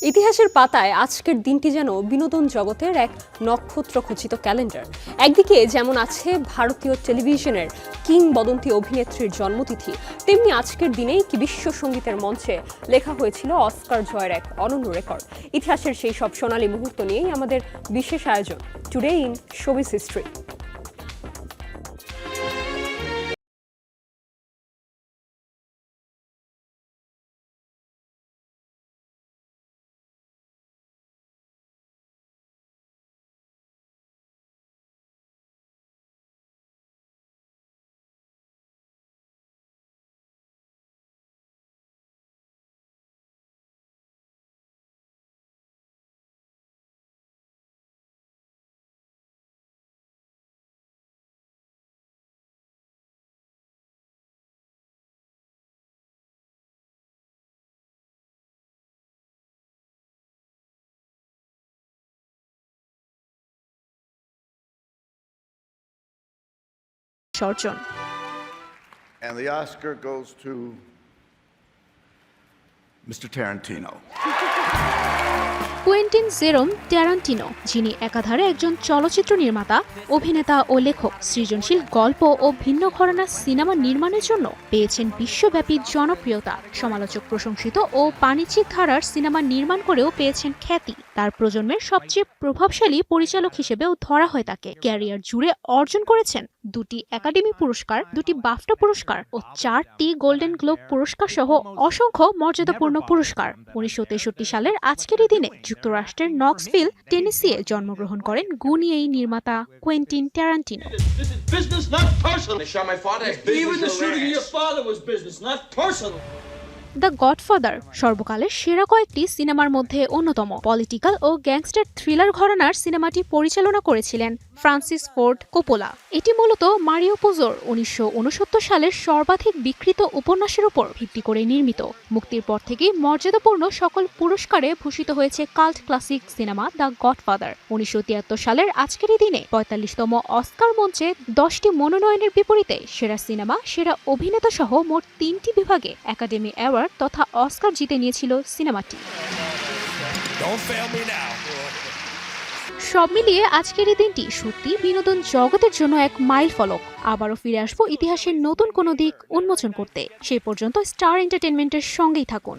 ইতিহাসের পাতায় আজকের দিনটি যেন বিনোদন জগতের এক নক্ষত্রখচিত ক্যালেন্ডার। একদিকে যেমন আছে ভারতীয় টেলিভিশনের কিংবদন্তি অভিনেত্রীর জন্মতিথি, তেমনি আজকের দিনেই কি বিশ্ব সঙ্গীতের মঞ্চে লেখা হয়েছিল অস্কার জয়ের এক অনন্য রেকর্ড। ইতিহাসের সেই সব সোনালী মুহূর্ত নিয়েই আমাদের বিশেষ আয়োজন টুডে ইন শোবিজ হিস্ট্রি। অর্জন। And the Oscar goes to Mr. Tarantino. Quentin Jerome Tarantino, যিনি একাধারে একজন চলচ্চিত্র নির্মাতা, অভিনেতা ও লেখক, সৃজনশীল গল্প ও ভিন্ন ঘরানার সিনেমা নির্মাণের জন্য পেয়েছেন বিশ্বব্যাপী জনপ্রিয়তা। সমালোচক প্রশংসিত ও বাণিজ্যিক ধারার সিনেমা নির্মাণ করেও পেয়েছেন খ্যাতি। তার প্রজন্মের সবচেয়ে প্রভাবশালী পরিচালক হিসেবেও ধরা হয় তাকে। ক্যারিয়ার জুড়ে অর্জন করেছেন 2টি একাডেমি পুরস্কার, 2টি বাফটা পুরস্কার ও 4টি গোল্ডেন গ্লোব পুরস্কার সহ অসংখ্য মর্যাদাপূর্ণ পুরস্কার। 1963 সালের আজকের এই দিনে যুক্তরাষ্ট্রের নক্সভিল, টেনেসিতে জন্মগ্রহণ করেন গুণী এই নির্মাতা কুয়েন্টিন ট্যারান্টিনো। দ্য গডফাদার সর্বকালের সেরা কয়েকটি সিনেমার মধ্যে অন্যতম। পলিটিক্যাল ও গ্যাংস্টার থ্রিলার ঘরানার সিনেমাটি পরিচালনা করেছিলেন ফ্রান্সিস ফোর্ড কোপোলা। এটি মূলত মারিও পুজোর 1969 সালের সর্বাধিক বিক্রিত উপন্যাসের উপর ভিত্তি করে নির্মিত। মুক্তির পর থেকেই মর্যাদাপূর্ণ সকল পুরস্কারে ভূষিত হয়েছে cult classic cinema the godfather. 1973 সালের আজকের এই দিনে 45তম অস্কার মঞ্চে 10টি মনোনয়নের বিপরীতে সেরা সিনেমা, সেরা অভিনেতা সহ মোট 3টি বিভাগে একাডেমি অ্যাওয়ার্ড তথা অস্কার জিতে নিয়েছিল সিনেমাটি। সব মিলিয়ে আজকের এই দিনটি সত্যি বিনোদন জগতের জন্য এক মাইল ফলক। আবারও ফিরে আসবো ইতিহাসের নতুন কোনো দিক উন্মোচন করতে। সেই পর্যন্ত স্টার এন্টারটেইনমেন্টের সঙ্গেই থাকুন।